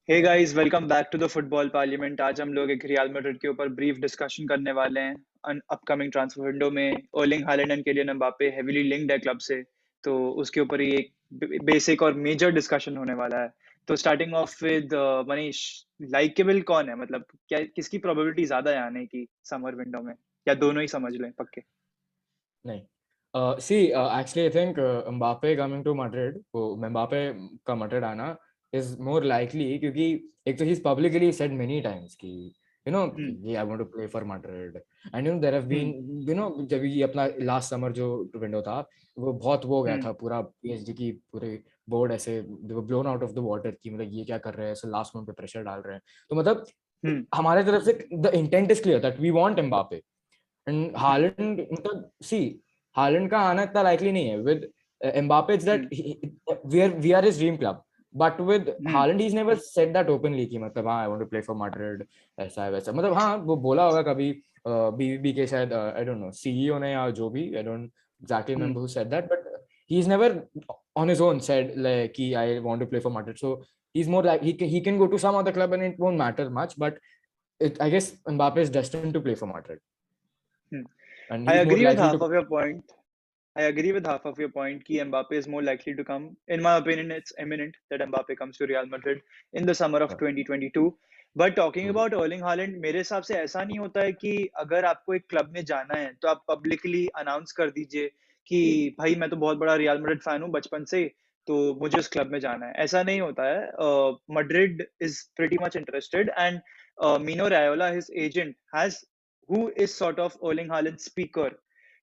Hey guys, welcome back to the Football Parliament. आज हम लोग एक रियल मैड्रिड के ऊपर ब्रीफ डिस्कशन करने वाले हैं। अपकमिंग ट्रांसफर विंडो में Erling Haaland and Kylian Mbappe heavily linked है क्लब से, तो उसके ऊपर ही एक बेसिक और मेजर डिस्कशन होने वाला है। तो starting of with Manish, likeable कौन है? मतलब क्या किसकी प्रोबेबिलिटी ज्यादा है आने की समर विंडो में, या दोनों ही समझ लें पक्के? नहीं actually I think Mbappe coming to Madrid, वो Mbappe का मैड्रिड आना इज मोर लाइकली, क्योंकि एक तो ही पब्लिकली सेड मेनी टाइम्स कि कि I want to play for Madrid. And there have been, जब ये अपना लास्ट समर जो विंडो था, वो बहुत वो गया था, पूरा पीएसजी की पूरे बोर्ड ऐसे they were blown out of the water कि मतलब ये क्या कर रहे हैं, ऐसे लास्ट मोमेंट पे प्रेशर डाल रहे हैं। तो मतलब हमारे तरफ से the intent is clear that we want Mbappe and Haaland. मतलब सी, हालैंड का आना इतना लाइकली नहीं है with Mbappe, it's that we are his dream club, but with Haaland he is never said that openly कि मतलब हाँ I want to play for Madrid, ऐसा है वैसा। मतलब हाँ वो बोला होगा कभी बीबीबी के शायद, आई डोंट नो सीईओ ने या जो भी, I don't exactly remember who said that, but he is never on his own said like कि I want to play for Madrid. So he's more like he can go to some other club and it won't matter much, but I guess Mbappe is destined to play for Madrid. And I he's more agree with likely half to. of your point. I agree with half of your point कि Mbappe is more likely to come. In my opinion, it's imminent that Mbappe comes to Real Madrid in the summer of 2022. But talking about Erling Haaland, मेरे हिसाब से ऐसा नहीं होता है कि अगर आपको एक क्लब में जाना है तो आप पब्लिकली अनाउंस कर दीजिए कि भाई मैं तो बहुत बड़ा रियल मैड्रिड फैन हूँ बचपन से, तो मुझे उस क्लब में जाना है। ऐसा नहीं होता है। Madrid is pretty much interested and Mino Raiola his agent has who is sort of Erling Haaland speaker,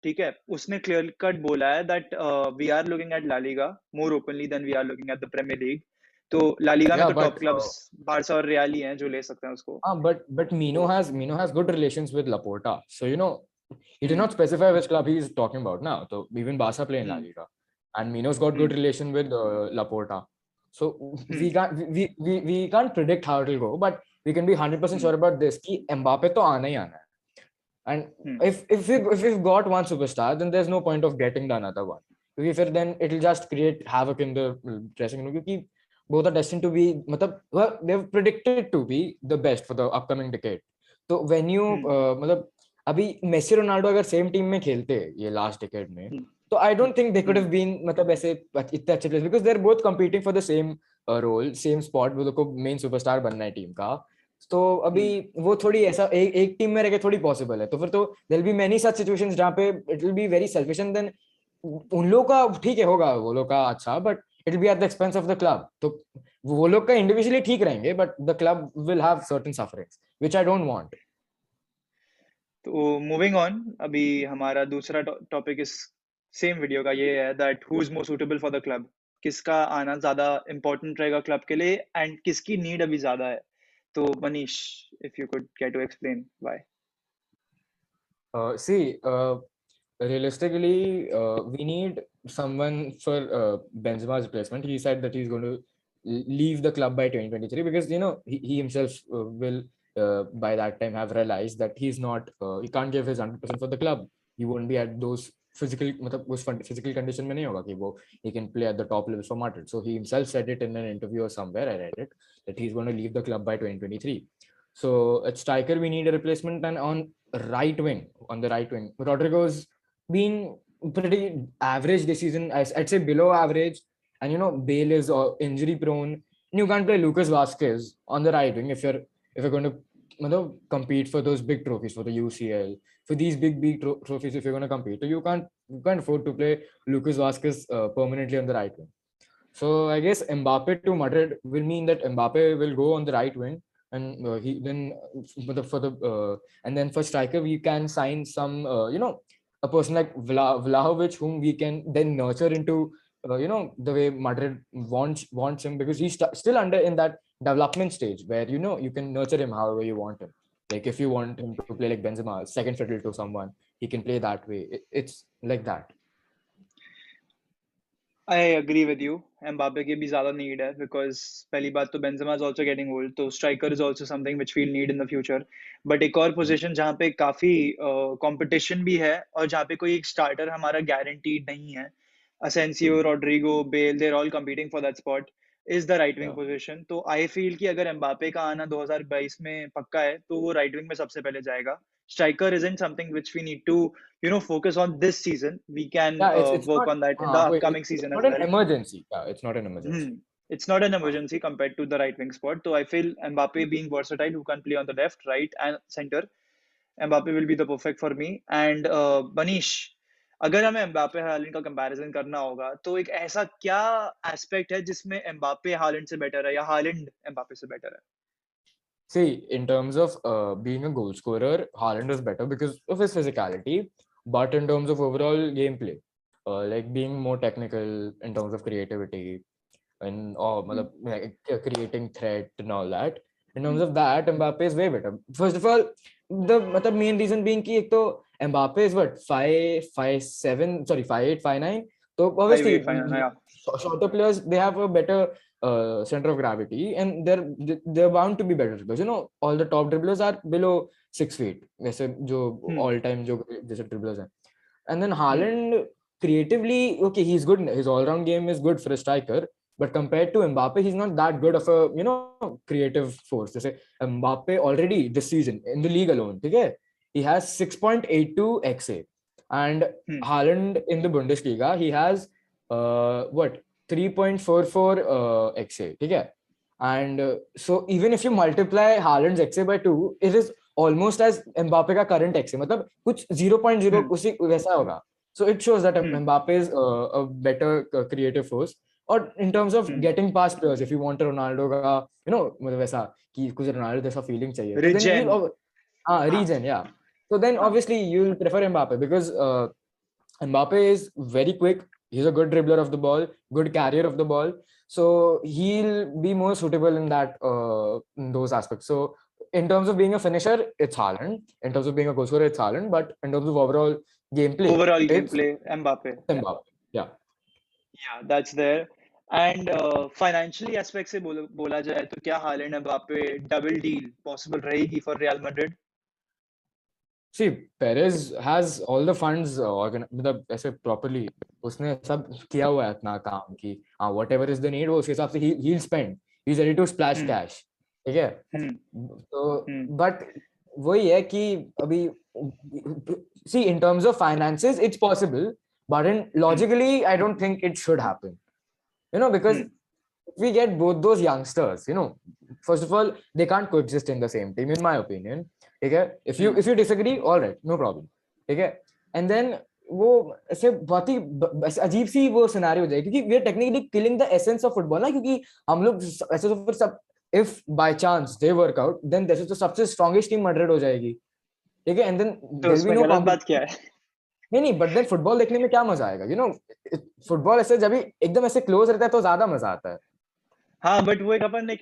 ठीक है, उसने क्लियर कट बोला है that we are looking at La Liga more openly than we are looking at the Premier League. तो La Liga में Yeah, तो top but clubs Barca और Real ही हैं जो ले सकते हैं उसको। but Mino तो has good relations with Laporta, so he did hmm not specify which club he is talking about now. So even Barca play in La hmm Liga, and Mino's got good hmm relation with Laporta. So hmm we can't predict how it will go, but we can be 100% sure about this कि Mbappe तो आना ही आना है. And hmm if we've got one superstar, then there's no point of getting the another one. क्योंकि फिर then it'll just create havoc in the dressing room. क्योंकि both are destined to be, मतलब well, they've predicted to be the best for the upcoming decade. तो when you मतलब अभी Messi Ronaldo अगर same team में खेलते ये last decade में, तो I don't think they could have been मतलब ऐसे इतने अच्छे players, because they are both competing for the same role, same spot, वो लोग को मेन सुपरस्टार बनना है टीम का। तो अभी वो थोड़ी ऐसा एक टीम में रह के थोड़ी पॉसिबल है, तो फिर तो there will be many such situations जहां पे it will be very selfish, and then उन लोगों का ठीक है होगा वो लोग का अच्छा, but it will B at the expense of the club. तो वो लोग का इंडिविजुअली ठीक रहेंगे, but the club will have certain sufferings which I don't want. तो मूविंग ऑन, अभी हमारा दूसरा टॉपिक इस सेम वीडियो का ये है that who is more suitable for the club. किसका आना ज्यादा इंपॉर्टेंट रहेगा क्लब के लिए एंड किसकी नीड अभी ज्यादा है? तो Manish, if you could care to explain why. See, realistically, we need someone for Benzema's replacement. He said that he's going to leave the club by 2023 because he himself will by that time have realized that he can't give his 100% for the club. He won't be at those मतलब उस physical condition में नहीं होगा कि वो he can play at the top levels for Madrid. So he himself said it in an interview or somewhere, I read it, that he's going to leave the club by 2023. So at striker we need a replacement, and on the right wing, Rodrigo's been pretty average this season. I'd say below average, and Bale is injury prone. And you can't play Lucas Vasquez on the right wing if you're going to compete for those big trophies, for the UCL, for these big trophies. If you're going to compete, so you can't afford to play Lucas Vasquez permanently on the right wing. So I guess Mbappe to Madrid will mean that Mbappe will go on the right wing, and he then and then for striker we can sign some a person like Vlahovic, whom we can then nurture into the way Madrid wants him, because he's still under in that development stage where you can nurture him however you want him. Like if you want him to play like Benzema, second fiddle to someone, he can play that way. It's like that. I agree with you. Mbappe की भी ज़्यादा need है because पहली बात तो Benzema is also getting old, तो striker is also something which we'll need in the future. But एक और position जहाँ पे काफी competition भी है और जहाँ पे कोई एक starter हमारा guaranteed नहीं है, Asensio, Rodrigo, Bale, they're all competing for that spot, is the right wing Yeah. position. तो I feel कि अगर एम्बापे का आना 2022 में पक्का है तो वो right wing में सबसे पहले जाएगा. Striker isn't something which we need to, focus on this season. We can Yeah, it's work not on that in the upcoming it's season not as an well. emergency. Yeah, it's not an emergency. It's not an हाँ. emergency compared to the right wing spot. So I feel Mbappe being versatile, who can play on the left, right, and center, Mbappe will be the perfect for me. And Manish, अगर हमें Mbappe Holland का comparison करना होगा तो एक ऐसा क्या aspect है जिसमें एम्बापे हालैंड से बेटर है या हालैंड एम्बापे से बेटर है? See, in terms of being a goal scorer, Haaland is better because of his physicality. But in terms of overall gameplay, like being more technical in terms of creativity and matlab, like, creating threat and all that. In terms of that, Mbappe is way better. First of all, the main reason being कि एक तो Mbappe is what 5'7", sorry 5'8", 5'9". So obviously 5'8", 5'9", yeah. shorter players they have a better center of gravity and they're bound to be better dribblers. You know, all the top dribblers are below 6 feet. वैसे जो all time जो जैसे dribblers हैं. And then Haaland creatively, okay, he's good. His all-round game is good for a striker. But compared to Mbappe, he's not that good of a creative force. जैसे Mbappe already this season in the league alone, okay, he has 6.82 XA, and Haaland in the Bundesliga he has what 3.44 XA, okay, and so even if you multiply Haaland's XA by 2, it is almost as Mbappe का current XA, मतलब कुछ 0.0 उसी वैसा होगा. So it shows that Mbappe is a better creative force. Or in terms of getting past players, if you want a Ronaldo का, मतलब वैसा कि कुछ Ronaldo जैसा feeling चाहिए, तो then Regen. you'll regen, yeah. So then obviously you'll prefer Mbappe because Mbappe is very quick. He's a good dribbler of the ball, good carrier of the ball. So he'll be more suitable in that in those aspects. So in terms of being a finisher, it's Haaland. In terms of being a goal scorer, it's Haaland. But in terms of overall gameplay, it's Mbappe. Mbappe. Yeah. Yeah, that's there. And financially aspect से बोला जाए तो क्या Haaland Mbappe double deal possible रहेगी for Real Madrid? See, Perez has all the funds मतलब ऐसे properly उसने सब किया हुआ है अपना काम कि whatever is the need वो उसके हिसाब से he'll spend. He's ready to splash cash. ठीक है? तो but वही है कि अभी see in terms of finances it's possible, but logically I don't think it should happen. Because if we get both those youngsters, first of all they can't coexist in the same team in my opinion. Okay, if you disagree, all right, no problem. Okay, and then वो ऐसे बहुत ही अजीब सी वो scenario हो जाएगी क्योंकि we are technically killing the essence of football ना, क्योंकि हम लोग ऐसे तो फिर सब if by chance they work out then this is तो सबसे strongest team Madrid हो जाएगी. ठीक है, and then तो there will be उसमें no गलत बात क्या competition. है? नहीं बट देन फुटबॉल देखने में क्या मजा आएगा, फुटबॉल ऐसे जब एकदम ऐसे क्लोज रहता है तो ज्यादा मजा आता है. हाँ, बट वो एक अपन एक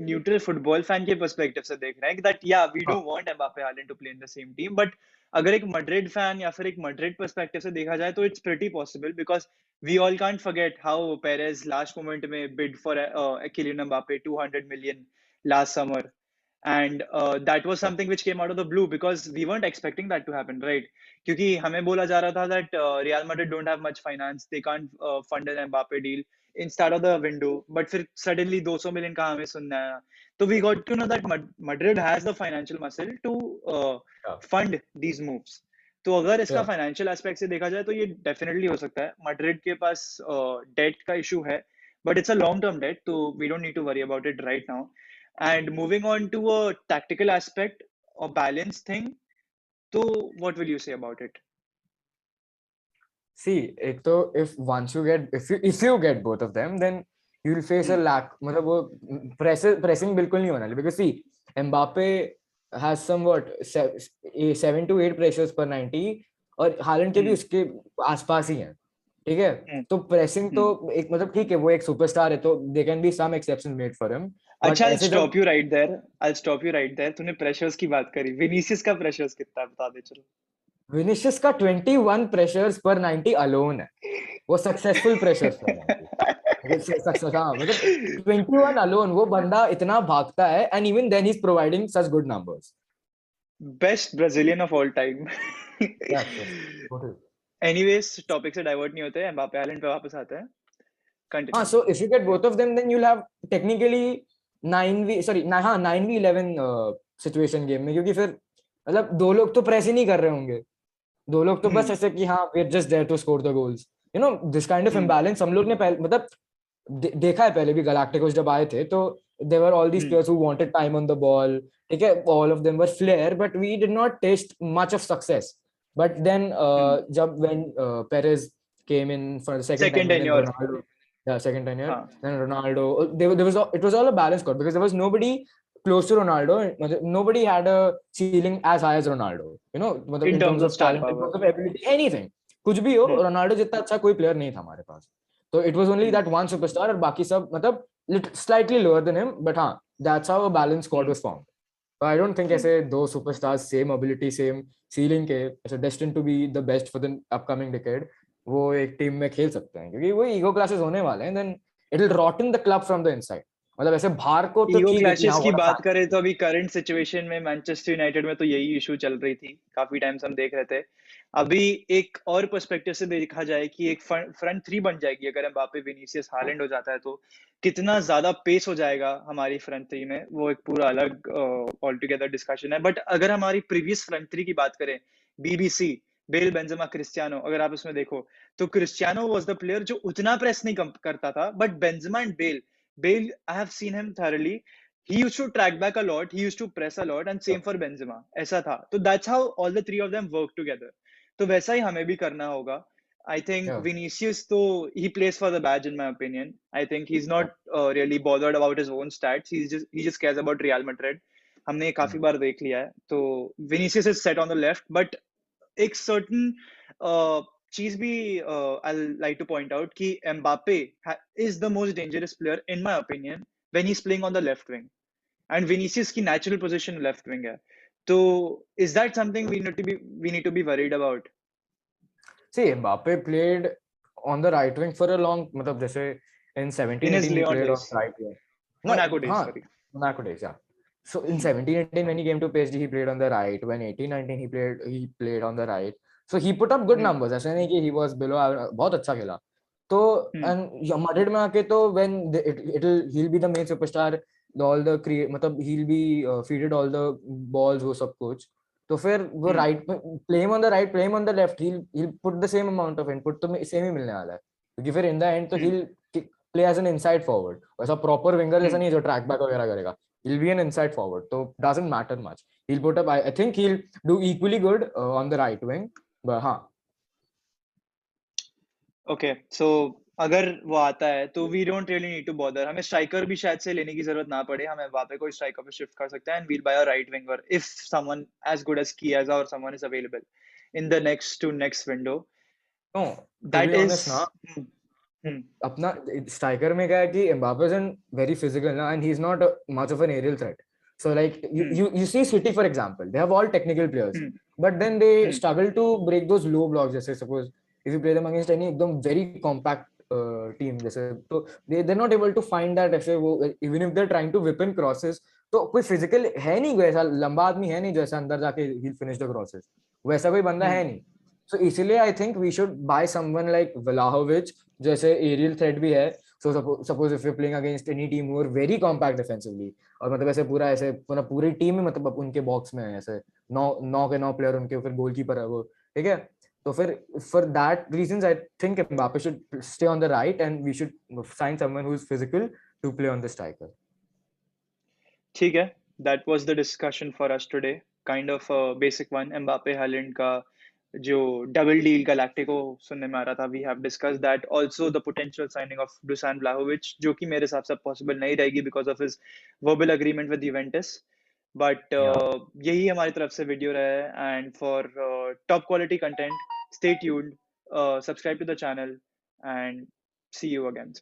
न्यूट्रल फुटबॉल फैन के पर्सपेक्टिव से देख रहे हैं दैट या we don't want Mbappe Haaland to play in the same team, but अगर एक मैड्रिड फैन या फिर एक मैड्रिड पर्सपेक्टिव से देखा जाए तो it's pretty possible because we all can't forget how Perez last moment में bid for Kylian Mbappe 200 million last summer. And that was something which came out of the blue because we weren't expecting that to happen, right? क्योंकि हमें बोला जा रहा था that Real Madrid don't have much finance, they can't fund an Mbappe deal in start of the window, but फिर suddenly 200 million का हमें सुनना आया. So we got to know that Madrid has the financial muscle to fund these moves. तो अगर इसका financial aspect से देखा जाए तो ये डेफिनेटली हो सकता है. मैड्रिड के पास डेट का इशू है, but it's a long term debt, तो we don't need to worry about it right now. And moving on to a tactical aspect or balance thing, so what will you say about it? See, एक तो if you get both of them, then you'll face a lack. मतलब वो pressing बिल्कुल नहीं होना, because see, Mbappe has somewhat 7 to 8 pressures per 90 और Holland के भी उसके आसपास ही हैं. ठीक है, तो प्रेसिंग तो एक मतलब ठीक है वो एक सुपरस्टार है तो they can be some exceptions made for him. अच्छा, I'll stop you right there. तूने प्रेशर्स की बात करी, विनीसियस का प्रेशर्स कितना है बता दे चलो. विनीसियस का 21 प्रेशर्स पर 90 अलोन है, वो सक्सेसफुल प्रेशर्स पर 90 सक्सेस. हाँ मतलब 21 अलोन, वो बंदा इतना भागता है and even then he is providing such good numbers. Best Brazilian of all time. Yes, totally. Anyways, topic से डाइवर्ट नहीं होते, एम्बापे हालैंड पे वापस आते हैं. Continue. So if you get both of them, then you'll have technically 9v11 situation game में, क्योंकि फिर मतलब दो लोग तो प्रेस ही नहीं कर रहे होंगे, दो लोग तो बस ऐसे कि हाँ we are just there to score the goals. You know this kind of imbalance हम लोग ने पहले मतलब देखा है पहले भी. गैलाक्टिकोस जब आए थे तो there were all these players who wanted time on the ball. ठीक है, all of them were flair, but we did not taste much of success. But then जब when Perez came in for the second time, and then tenure. Ronaldo, yeah, second tenure, हाँ. then Ronaldo, it was all a balanced squad, because there was nobody close to Ronaldo. Nobody had a ceiling as high as Ronaldo. You know, in terms of star talent, in power. terms of ability, anything. कुछ भी हो, Ronaldo जितना अच्छा कोई player नहीं था हमारे पास. तो it was only that one superstar, और बाकी सब मतलब slightly lower than him, but हाँ, that's how a balanced squad was formed. So I don't think ऐसे दो superstars same ability, same ceiling के ऐसे destined to be the best for the upcoming decade वो एक टीम में खेल सकते हैं, क्योंकि वो ईगो क्लासेस होने वाले हैं. then it will rotten the club from the inside. मतलब ऐसे बाहर को तो ईगो ठीक है कि क्लैशेस हाँ की what a बात fan. करें तो अभी करंट सिचुएशन में मैनचेस्टर यूनाइटेड में तो यही इशू चल रही थी, काफी टाइम से हम देख रहे थे. अभी एक और पर्सपेक्टिव से देखा जाए कि एक फ्रंट थ्री बन जाएगी अगर एम्बापे, विनीसियस, हालैंड हो जाता है, तो कितना ज्यादा पेस हो जाएगा हमारी फ्रंट थ्री में, वो एक पूरा अलग ऑल टुगेदर डिस्कशन है. बट अगर हमारी प्रीवियस फ्रंट थ्री की बात करें, बीबीसी, बेल, बेंजेमा, क्रिस्टियानो, अगर आप उसमें देखो तो क्रिस्टियानो वाज द प्लेयर जो उतना प्रेस नहीं करता था, but Benzema and Bale, I have seen him thoroughly. He used to track back a lot. He used to press a lot, and same for Benzema. ऐसा था. तो that's how all the three of them work together. तो वैसा ही हमें भी करना होगा. I think Yeah, Vinicius, though, he plays for the badge, in my opinion. I think he's yeah. not really bothered about his own stats. He just cares about Real Madrid. हमने काफी बार देख लिया है. तो Vinicius is set on the left, but एक certain चीज भी I'll like to point out कि Mbappe is the most dangerous player in my opinion when he's playing on the left wing, and Vinicius की natural position left wing है. तो is that something we need to be worried about? See, Mbappe played on the right wing for a long, मतलब जैसे in In his 17-18 he Leon played on days, the right wing. No, Monaco days, हाँ, sorry. Monaco days, yeah. So in 17-18 when he came to PSG he played on the right. When 18-19 he played on the right. So he put up good numbers. ऐसा नहीं कि he was below average, बहुत अच्छा खेला. तो and Madrid में आके तो when he'll be the main superstar, all the create मतलब he'll be feeded all the balls वो सब कुछ. तो फिर वो right play on the right, play on the left, he'll put the same amount of input, तो same ही मिलने वाला है, क्योंकि फिर इन द एंड तो he'll play as an inside forward. वैसा प्रॉपर विंगर जैसा नहीं है जो ट्रैक बैक वगैरह करेगा. He'll be an inside forward, so doesn't matter much. He'll put up, I think he'll do equally good on the right wing, but हाँ. Okay, so अगर वो आता है तो we don't really need to bother. हमें striker भी शायद से लेने की जरूरत ना पड़े. हम एम्बापे को स्ट्राइकर पे शिफ्ट कर सकते हैं and we'll buy a right winger if someone as good as Chiesa और someone is available in the next window. No, to that be is honest ना, अपना स्ट्राइकर में क्या है कि Mbappe is very physical ना, and he's not much of an aerial threat. So like you see City for example, they have all technical players, but then they struggle to break those low blocks. जैसे suppose if you play them against any एकदम very compact team जैसे, तो they're not able to find that ऐसे वो, even if they're trying to whip in crosses, तो कोई physical है नहीं, कोई ऐसा लंबा आदमी है नहीं जो ऐसा अंदर जाके he'll finish the crosses. वैसा कोई बंदा है नहीं. So इसीलिए I think we should buy someone like Vlahovic, जैसे एरियल थ्रेट भी है. So suppose if you playing against any team who are very compact defensively, और मतलब ऐसे पूरा ऐसे पूरी टीम में मतलब उनके बॉक्स में है ऐसे 9 प्लेयर उनके, फिर गोलकीपर है वो, ठीक है. तो फिर for that reasons I think Mbappe should stay on the right and we should sign someone who is physical to play on the striker. ठीक है. That was the discussion for us today, kind of basic one. Mbappe Holland का जो double deal गैलाक्टिको सुनने में आ रहा था, we have discussed that. Also the potential signing of Dusan Vlahovic, जो कि मेरे हिसाब से पॉसिबल नहीं रहेगी because of his verbal agreement with Juventus. But यही हमारी तरफ से वीडियो रहा है. And for top quality content, stay tuned, subscribe to the channel, and see you again.